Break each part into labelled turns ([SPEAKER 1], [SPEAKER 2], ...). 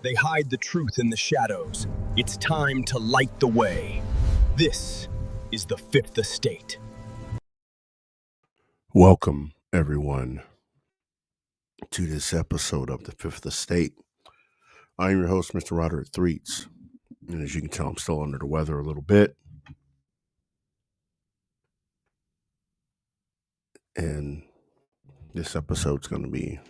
[SPEAKER 1] They hide the truth in the shadows. It's time to light the way. This is the Fifth Estate.
[SPEAKER 2] Welcome, everyone, to this episode of the Fifth Estate. I'm your host, Mr. Roderick Threets. And as you can tell, I'm still under the weather a little bit. And this episode's going to be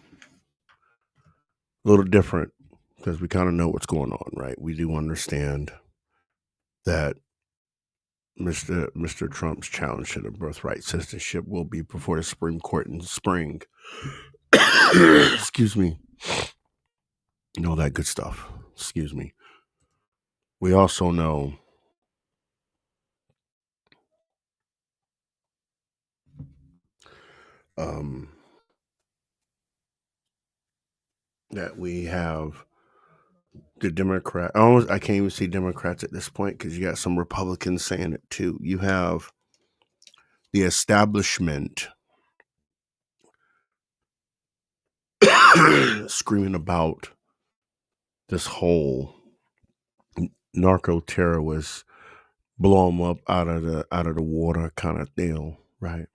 [SPEAKER 2] a little different because we kind of know what's going on, right? We do understand that Mr. Trump's challenge to the birthright citizenship will be before the Supreme Court in the spring. Excuse me. And all that good stuff. Excuse me. We also know that we have the Democrat. I can't even see Democrats at this point because you got some Republicans saying it too. You have the establishment screaming about this whole narco terrorist blow them up out of the water kind of deal, right?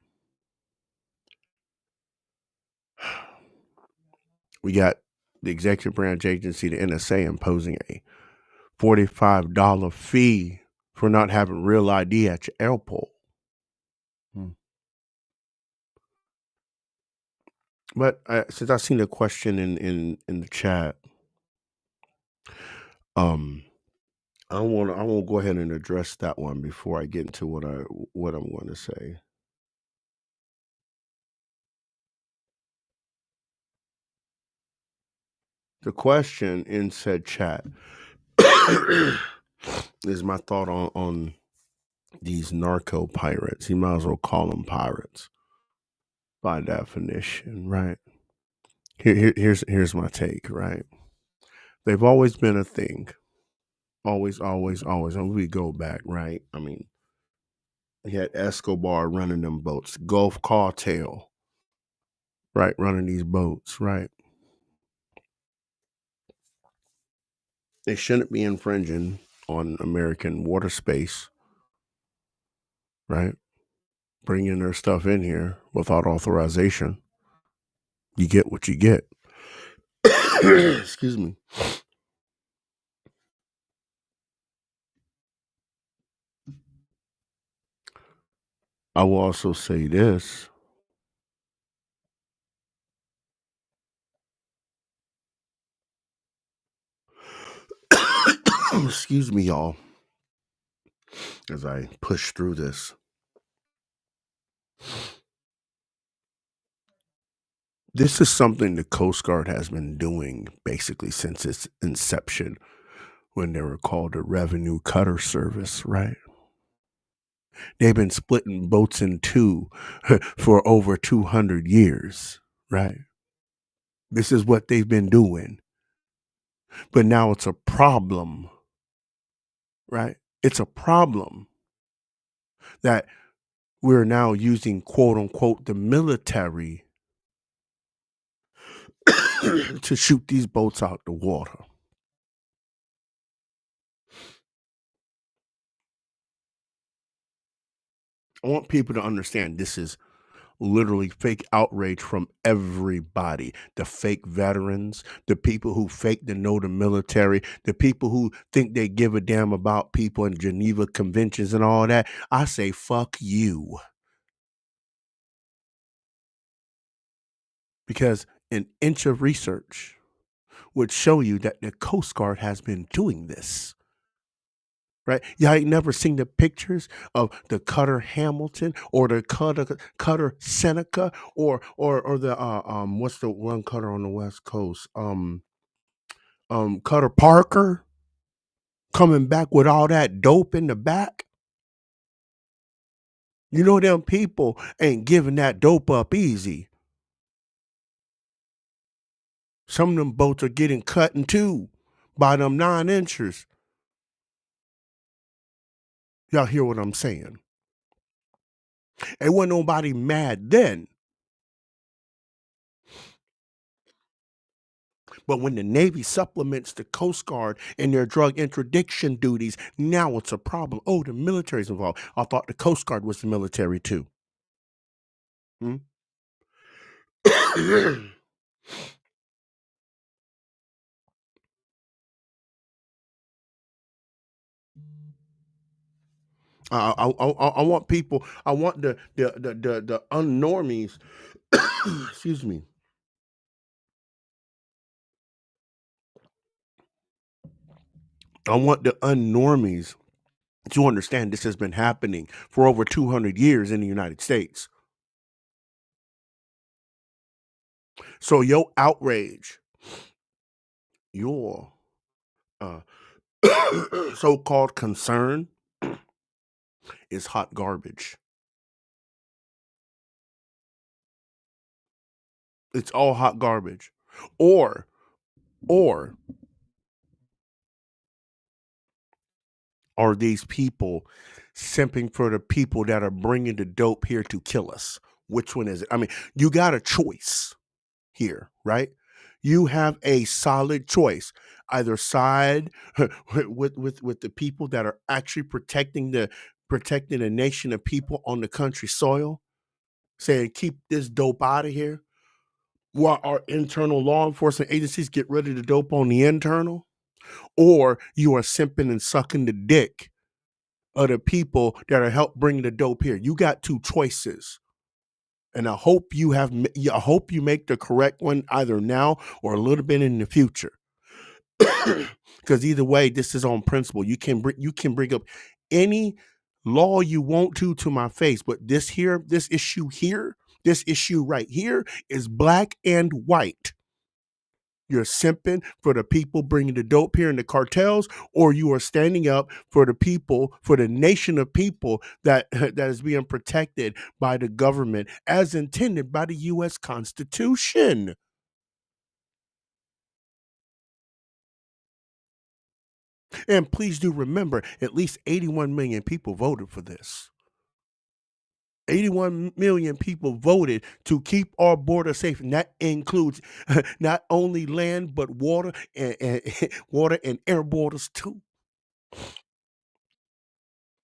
[SPEAKER 2] We got the executive branch agency, the NSA, imposing a $45 fee for not having real ID at your airport. But since I've seen the question in the chat, I want to go ahead and address that one before I get into what I'm going to say. The question in said chat is my thought on these narco pirates. You might as well call them pirates by definition, right? Here's my take, right? They've always been a thing. Always. And we go back, right? I mean, he had Escobar running them boats, Gulf Cartel, right? Running these boats, right? They shouldn't be infringing on American water space, right? Bringing their stuff in here without authorization. You get what you get. Excuse me. I will also say this. Excuse me, y'all, as I push through this. This is something the Coast Guard has been doing basically since its inception, when they were called the Revenue Cutter Service, right? They've been splitting boats in two for over 200 years, right? This is what they've been doing. But now it's a problem, right? It's a problem that we're now using, quote unquote, the military to shoot these boats out the water. I want people to understand this is literally fake outrage from everybody. The fake veterans, the people who fake to know the military, the people who think they give a damn about people in Geneva conventions and all that. I say, fuck you. Because an inch of research would show you that the Coast Guard has been doing this. Right? Y'all ain't never seen the pictures of the Cutter Hamilton or the Cutter Seneca or the what's the one cutter on the West Coast? Cutter Parker coming back with all that dope in the back. You know them people ain't giving that dope up easy. Some of them boats are getting cut in two by them 9-inchers. Y'all hear what I'm saying? Ain't wasn't nobody mad then. But when the Navy supplements the Coast Guard in their drug interdiction duties, now it's a problem. Oh, the military's involved. I thought the Coast Guard was the military too. Hmm? I want people. I want the unnormies. Excuse me. I want the unnormies to understand this has been happening for over 200 years in the United States. So your outrage, your uh, so-called concern is hot garbage. It's all hot garbage. Or or are these people simping for the people that are bringing the dope here to kill us? Which one is it? I mean, you got a choice here, right? You have a solid choice. Either side with the people that are actually protecting a nation of people on the country soil, saying keep this dope out of here, while our internal law enforcement agencies get rid of the dope on the internal, or you are simping and sucking the dick of the people that are help bring the dope here. You got two choices. And I hope I hope you make the correct one either now or a little bit in the future. Because either way, this is on principle. You can bring up any law you want to my face, but this issue right here is black and white. You're simping for the people bringing the dope here in the cartels, or you are standing up for the people, for the nation of people that that is being protected by the government as intended by the U.S. Constitution. And please do remember, at least 81 million people voted for this. 81 million people voted to keep our border safe, and that includes not only land but water and water and air borders too.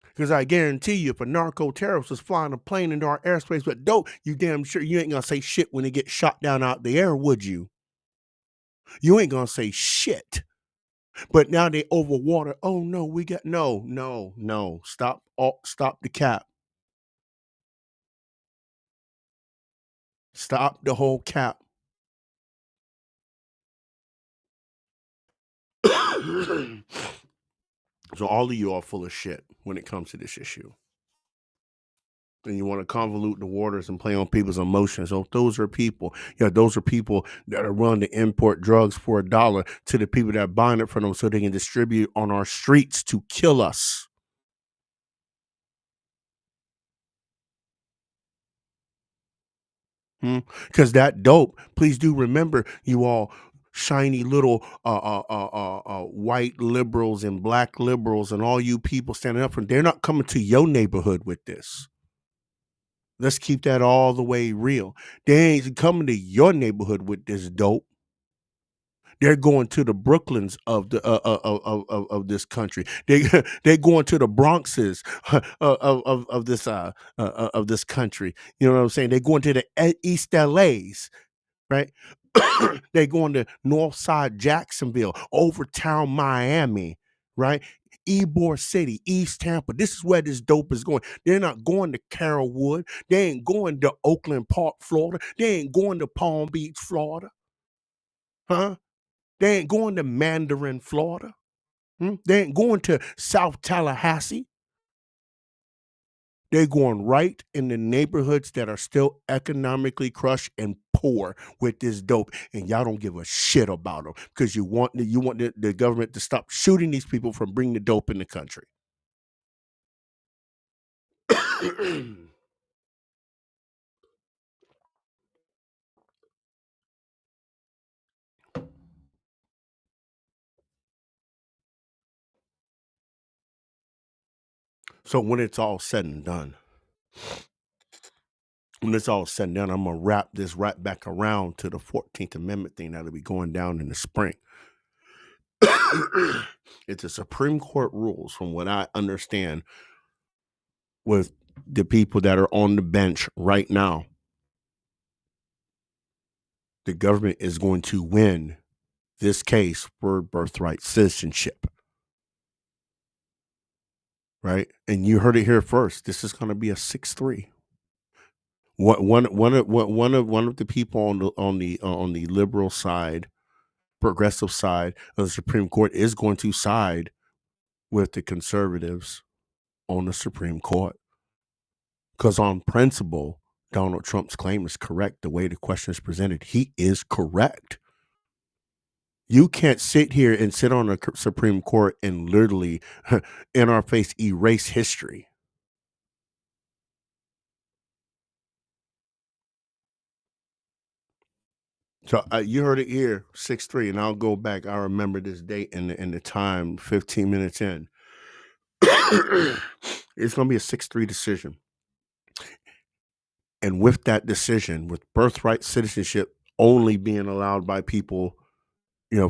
[SPEAKER 2] Because I guarantee you, if a narco terrorist was flying a plane into our airspace with dope, you damn sure you ain't gonna say shit when it gets shot down out the air, would you? You ain't gonna say shit. But now they over water. Oh no, we got no. Stop. Stop the cap. Stop the whole cap. So all of you are full of shit when it comes to this issue. And you want to convolute the waters and play on people's emotions. So those are people, those are people that are willing to import drugs for $1 to the people that are buying it from them so they can distribute on our streets to kill us. Because that dope, please do remember, you all shiny little white liberals and black liberals and all you people standing up for, they're not coming to your neighborhood with this. Let's keep that all the way real. They ain't coming to your neighborhood with this dope. They're going to the Brooklyns of the of this country. They're going to the Bronxes of this country. You know what I'm saying? They're going to the East LAs, right? They're going to Northside Jacksonville, Overtown Miami, right? Ybor City, East Tampa. This is where this dope is going. They're not going to Carrollwood. They ain't going to Oakland Park, Florida. They ain't going to Palm Beach, Florida. Huh? They ain't going to Mandarin, Florida. They ain't going to South Tallahassee. They're going right in the neighborhoods that are still economically crushed and poor with this dope, and y'all don't give a shit about them because you want the government to stop shooting these people from bringing the dope in the country. So when it's all said and done, when it's all said and done, I'm gonna wrap this right back around to the 14th Amendment thing that'll be going down in the spring. It's a Supreme Court rules, from what I understand, with the people that are on the bench right now. The government is going to win this case for birthright citizenship. Right? And you heard it here first. This is going to be a 6-3. One of the people on the liberal side, progressive side of the Supreme Court is going to side with the conservatives on the Supreme Court. Because on principle, Donald Trump's claim is correct. The way the question is presented, he is correct. You can't sit here and sit on a Supreme Court and literally in our face erase history. So you heard it here, 6-3, and I'll go back. I remember this date and the time, 15 minutes in. It's going to be a 6-3 decision. And with that decision, with birthright citizenship only being allowed by people,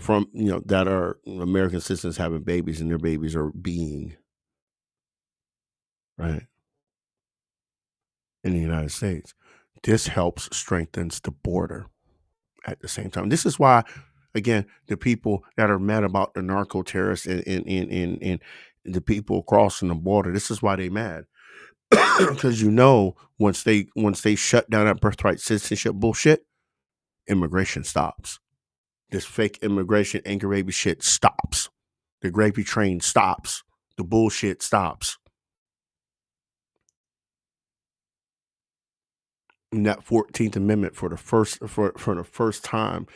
[SPEAKER 2] from, that are American citizens having babies and their babies are being, right, in the United States, this helps strengthens the border at the same time. This is why, again, the people that are mad about the narco terrorists and the people crossing the border, this is why they mad. Because once they shut down that birthright citizenship bullshit, immigration stops. This fake immigration anchor baby shit stops. The gravy train stops. The bullshit stops. And that 14th Amendment for the first time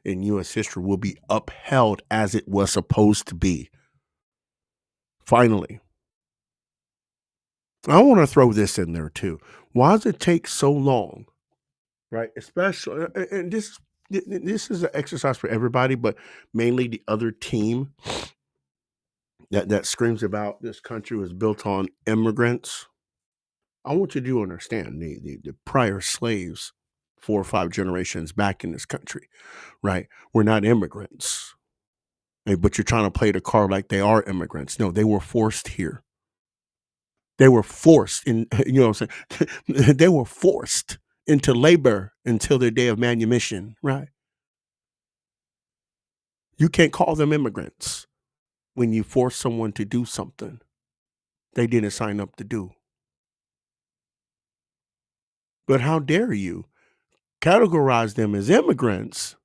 [SPEAKER 2] in U.S. history will be upheld as it was supposed to be. Finally. I want to throw this in there too. Why does it take so long? Right? Especially, and this is an exercise for everybody, but mainly the other team that screams about this country was built on immigrants. I want you to understand the prior slaves, 4 or 5 generations back in this country, right? We're not immigrants. But you're trying to play the card like they are immigrants. No, they were forced here. They were forced in, what I'm saying? They were forced into labor until their day of manumission, right? You can't call them immigrants when you force someone to do something they didn't sign up to do. But how dare you categorize them as immigrants?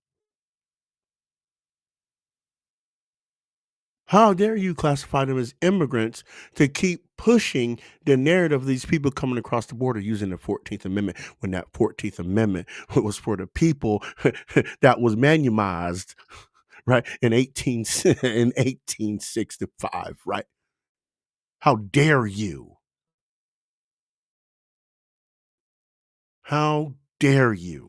[SPEAKER 2] How dare you classify them as immigrants to keep pushing the narrative of these people coming across the border using the 14th Amendment, when that 14th Amendment was for the people that was manumized, right, in 1865, right? How dare you? How dare you?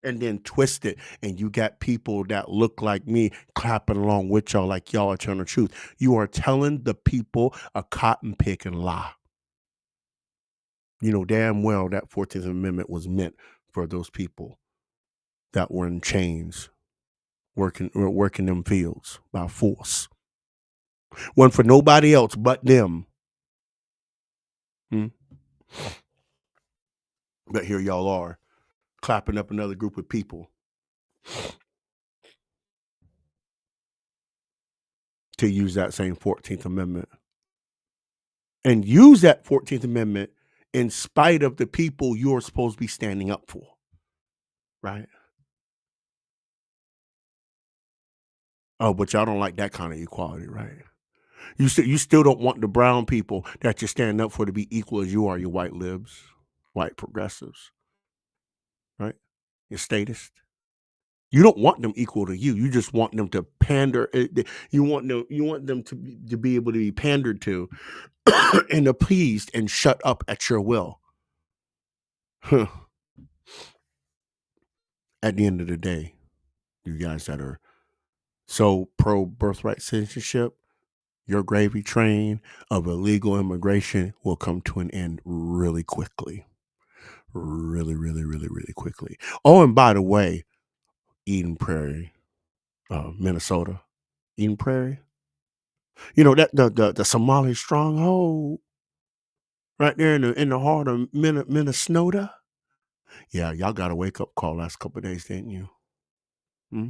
[SPEAKER 2] And then twist it, and you got people that look like me clapping along with y'all like y'all are telling the truth. You are telling the people a cotton picking lie. You know damn well that 14th Amendment was meant for those people that were in chains, working them fields by force. Wasn't for nobody else but them. But here y'all are, clapping up another group of people to use that same 14th Amendment. And use that 14th Amendment in spite of the people you're supposed to be standing up for, right? Oh, but y'all don't like that kind of equality, right? You still don't want the brown people that you're standing up for to be equal as you are, your white libs, white progressives, right? Your statists. You don't want them equal to you. You just want them to pander. You want them to be able to be pandered to and appeased and shut up at your will. At the end of the day, you guys that are so pro birthright citizenship, your gravy train of illegal immigration will come to an end really quickly. really, really, really, really quickly. Oh, and by the way, Eden Prairie, Minnesota, Eden Prairie. You know that the Somali stronghold right there in the heart of Minnesota. Yeah, y'all got a wake up call last couple of days, didn't you? Hmm?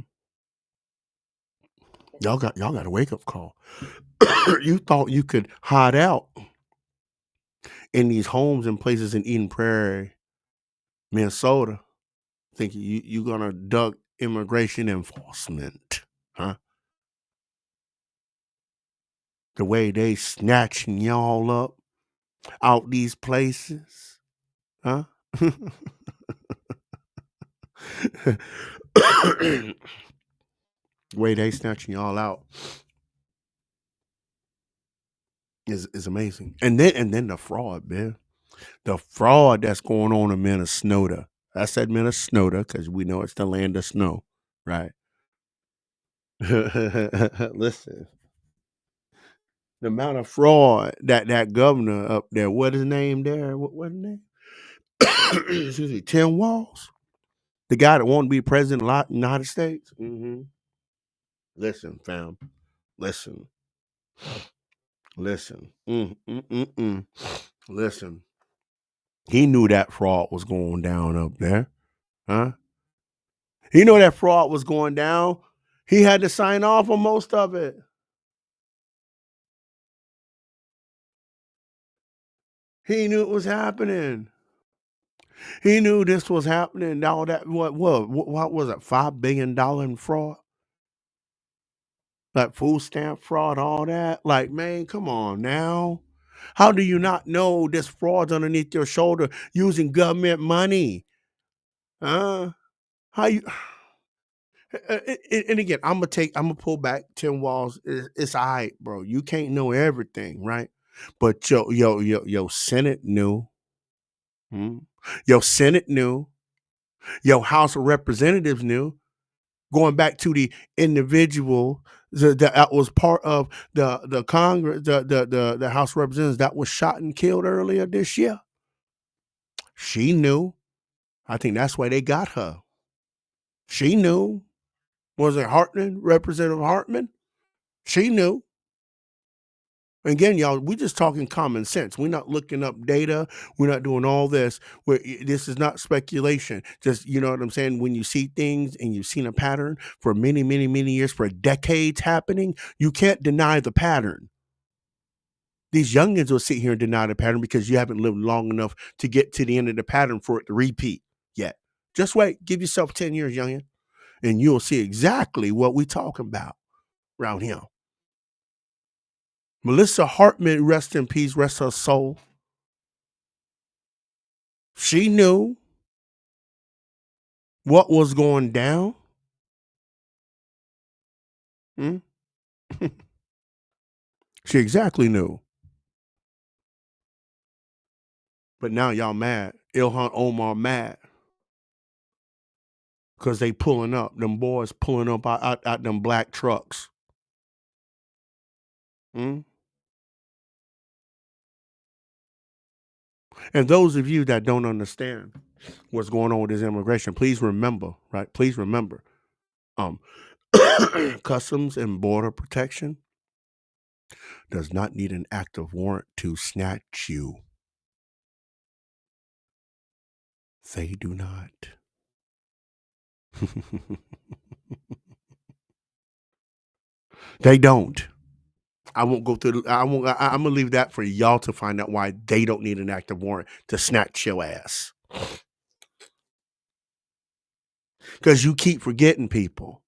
[SPEAKER 2] Y'all got a wake up call. You thought you could hide out in these homes and places in Eden Prairie, Minnesota, thinking you gonna duck immigration enforcement, huh? The way they snatching y'all up out these places, huh? The way they snatching y'all out is amazing. And then the fraud, man. The fraud that's going on in Minnesota. I said Minnesota because we know it's the land of snow, right? Listen, the amount of fraud that governor up there, what his name there? What his name? Excuse me, Tim Walz, the guy that wanted to be president of the United States. Listen, fam, listen, listen, listen. He knew that fraud was going down up there, huh? He knew that fraud was going down. He had to sign off on most of it. He knew it was happening. He knew this was happening. All that what was it? $5 billion in fraud, like food stamp fraud, all that. Like, man, come on now. How do you not know this fraud's underneath your shoulder using government money? Huh? How you? And again, I'm gonna pull back 10 walls. It's all right, bro. You can't know everything, right? But your Senate knew. Hmm? Your Senate knew. Your House of Representatives knew. Going back to the individual that was part of the Congress, the House of Representatives that was shot and killed earlier this year. She knew. I think that's why they got her. She knew. Was it Hartman, Representative Hartman? She knew. Again, y'all, we just talking common sense. We're not looking up data. We're not doing all this. This is not speculation. Just, you know what I'm saying? When you see things and you've seen a pattern for many, many, many years, for decades happening, you can't deny the pattern. These youngins will sit here and deny the pattern because you haven't lived long enough to get to the end of the pattern for it to repeat yet. Just wait. Give yourself 10 years, youngin, and you'll see exactly what we talking about around here. Melissa Hartman, rest in peace, rest her soul. She knew what was going down. Hmm? She exactly knew. But now y'all mad. Ilhan Omar mad because they pulling up. Them boys pulling up out them black trucks. Hmm? And those of you that don't understand what's going on with this immigration, please remember, right? Please remember, um, Customs and Border Protection does not need an active warrant to snatch you. They do not. They don't. I won't go through. I won't. I'm gonna leave that for y'all to find out why they don't need an active warrant to snatch your ass. Because you keep forgetting people.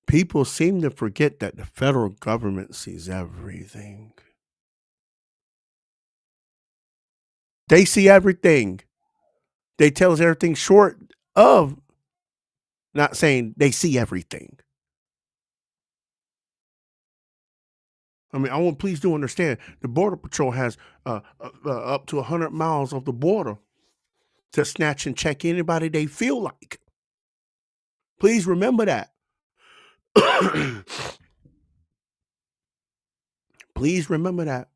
[SPEAKER 2] People seem to forget that the federal government sees everything. They see everything. They tell us everything short of not saying they see everything. I mean, please do understand the Border Patrol has up to 100 miles of the border to snatch and check anybody they feel like. Please remember that. Please remember that.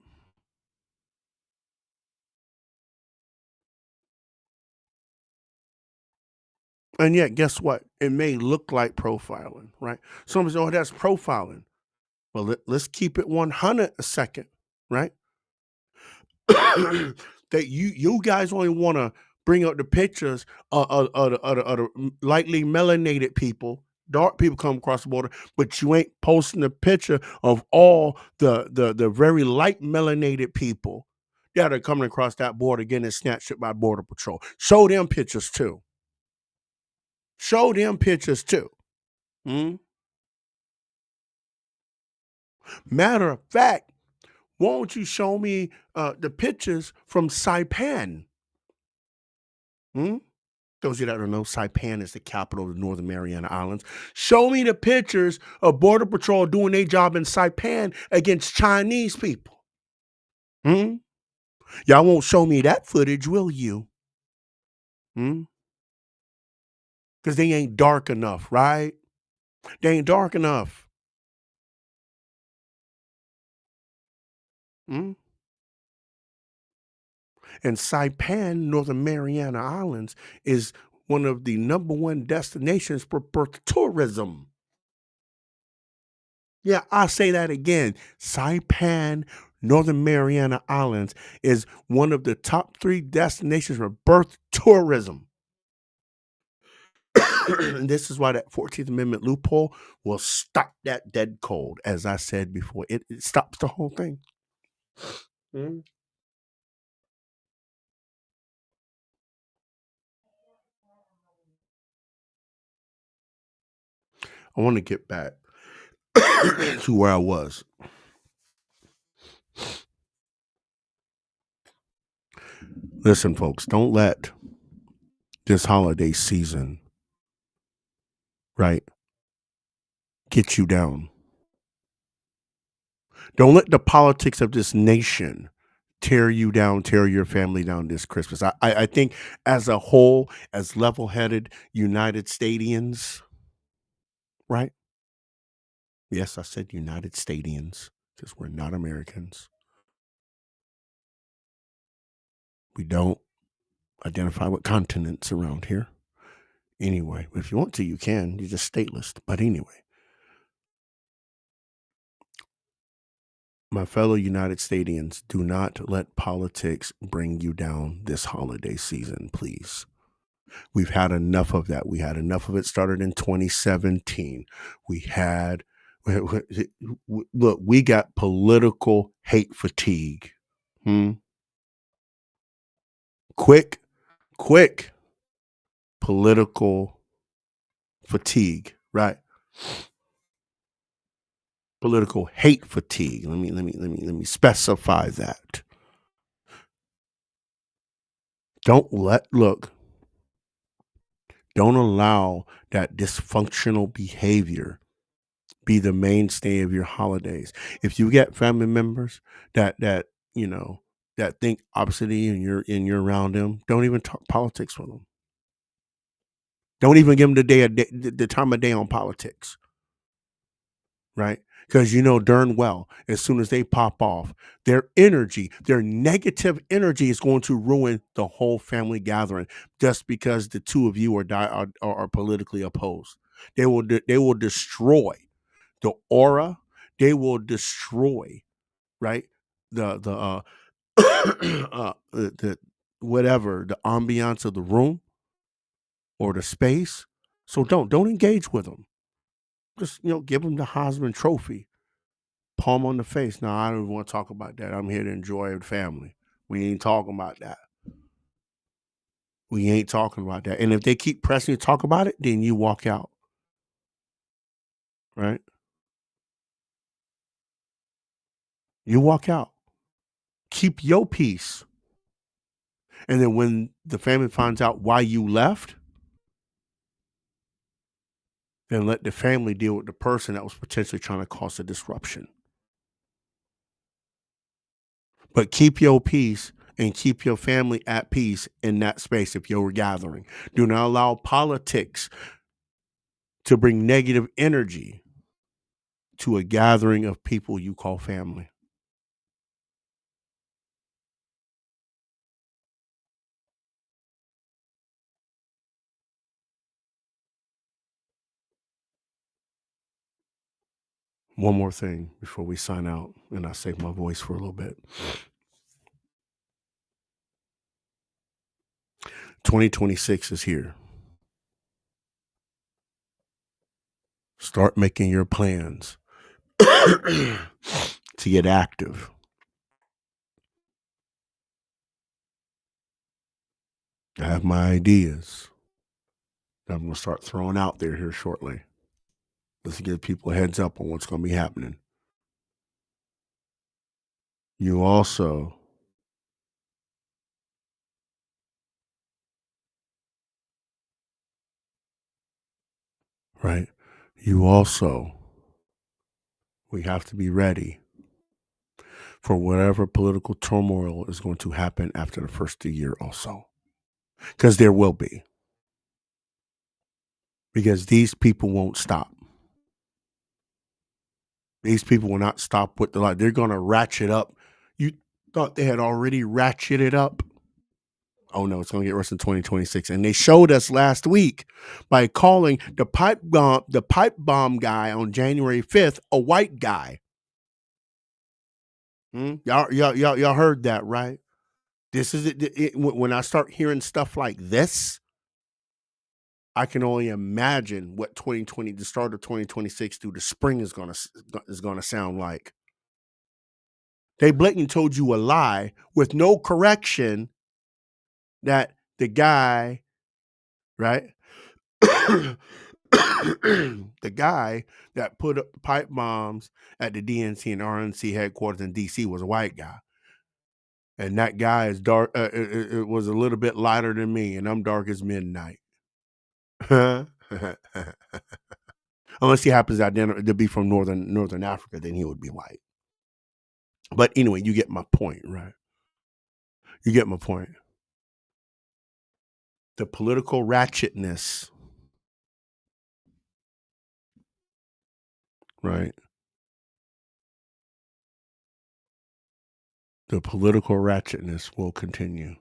[SPEAKER 2] And yet, guess what? It may look like profiling, right? Somebody says, oh, that's profiling. Well, let's keep it 100 a second, right? That you guys only want to bring up the pictures of the lightly melanated people, dark people come across the border, but you ain't posting a picture of all the very light melanated people that are coming across that border getting snatched up by Border Patrol. Show them pictures too. Show them pictures too. Matter of fact, won't you show me the pictures from Saipan? Those of you that don't know, Saipan is the capital of the Northern Mariana Islands. Show me the pictures of Border Patrol doing their job in Saipan against Chinese people. Y'all won't show me that footage, will you? Because they ain't dark enough, right? They ain't dark enough. And Saipan, Northern Mariana Islands, is one of the #1 destinations for birth tourism. Yeah, I'll say that again. Saipan, Northern Mariana Islands is one of the top 3 destinations for birth tourism. And this is why that 14th Amendment loophole will stop that dead cold. As I said before, it stops the whole thing. I want to get back to where I was. Listen, folks, don't let this holiday season, right, get you down. Don't let the politics of this nation tear you down, tear your family down this Christmas. I think as a whole, as level-headed United Statians, right? Yes, I said United Statians because we're not Americans. We don't identify with continents around here. Anyway, if you want to, you can. You're just stateless. But anyway, my fellow United Statians, do not let politics bring you down this holiday season, please. We've had enough of that. We had enough of it started in 2017. Look, we got political hate fatigue. Quick political fatigue, right? Political hate fatigue. Let me specify that. Don't allow that dysfunctional behavior be the mainstay of your holidays. If you get family members that think oppositely and you're around them, don't even talk politics with them. Don't even give them the time of day on politics, right? Because you know darn well, as soon as they pop off, their negative energy is going to ruin the whole family gathering just because the two of you are politically opposed. They will destroy the aura. They will destroy, right? The the whatever, the ambiance of the room or the space. So don't engage with them. Just give them the Heisman Trophy, palm on the face. Now I don't even want to talk about that. I'm here to enjoy the family. We ain't talking about that. We ain't talking about that. And if they keep pressing you to talk about it, then you walk out. Right? You walk out. Keep your peace. And then when the family finds out why you left, then let the family deal with the person that was potentially trying to cause a disruption. But keep your peace and keep your family at peace in that space if you're gathering. Do not allow politics to bring negative energy to a gathering of people you call family. One more thing before we sign out, and I save my voice for a little bit. 2026 is here. Start making your plans to get active. I have my ideas that I'm going to start throwing out there here shortly. Let's give people a heads up on what's going to be happening. You also we have to be ready for whatever political turmoil is going to happen after the first of the year also. Because there will be. Because these people won't stop. These people will not stop with the lie. They're going to ratchet up. You thought they had already ratcheted up? Oh no, it's going to get worse in 2026. And they showed us last week by calling the pipe bomb guy on January 5th a white guy. Y'all heard that, right? This is it. When I start hearing stuff like this, I can only imagine what the start of 2026 through the spring is gonna sound like. They blatantly told you a lie with no correction that the guy, right? The guy that put up pipe bombs at the DNC and RNC headquarters in DC was a white guy. And that guy is dark. It was a little bit lighter than me, and I'm dark as midnight. Unless he happens to be from northern Africa, then he would be white. But anyway, you get my point, right? You get my point. The political ratchetness, right? The political ratchetness will continue.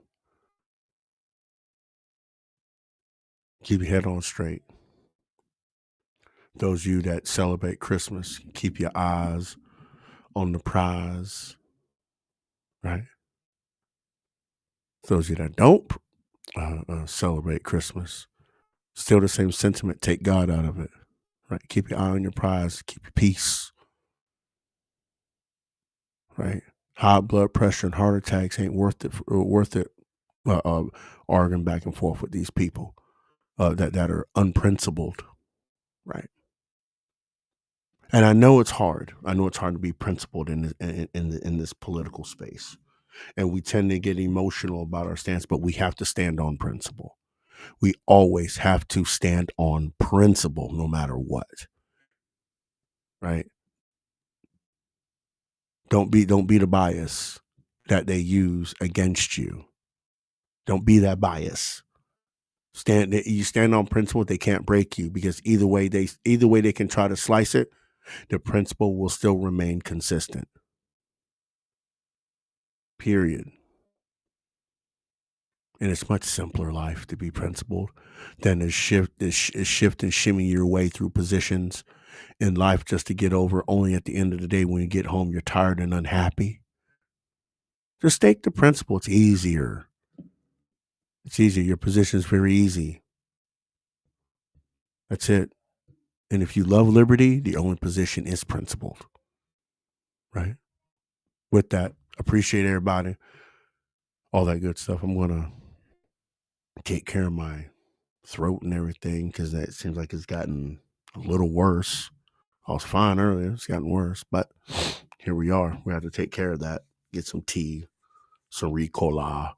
[SPEAKER 2] Keep your head on straight. Those of you that celebrate Christmas, keep your eyes on the prize, right? Those of you that don't celebrate Christmas, still the same sentiment. Take God out of it, right? Keep your eye on your prize. Keep your peace, right? High blood pressure and heart attacks ain't worth it. Arguing back and forth with these people that are unprincipled, right? And I know it's hard. I know it's hard to be principled in this political space, and we tend to get emotional about our stance. But we have to stand on principle. We always have to stand on principle, no matter what, right? Don't be the bias that they use against you. Don't be that bias. You stand on principle. They can't break you, because either way they can try to slice it, the principle will still remain consistent. Period. And it's much simpler life to be principled than to shift and shimmy your way through positions in life just to get over. Only at the end of the day, when you get home, you're tired and unhappy. Just stake the principle. It's easier. It's easier. Your position is very easy. That's it. And if you love liberty, the only position is principled, right? With that, appreciate everybody, all that good stuff. I'm going to take care of my throat and everything, because that seems like it's gotten a little worse. I was fine earlier. It's gotten worse, but here we are. We have to take care of that. Get some tea, some Ricola,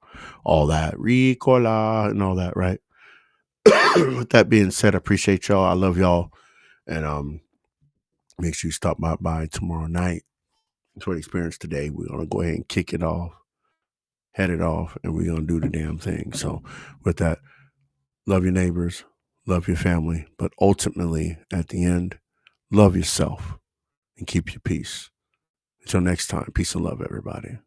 [SPEAKER 2] all that. Ricola and all that, right? With that being said, I appreciate y'all. I love y'all. And make sure you stop by tomorrow night for the experience today. We're going to go ahead and kick it off, head it off, and we're going to do the damn thing. So with that, love your neighbors, love your family, but ultimately, at the end, love yourself and keep your peace. Until next time, peace and love, everybody.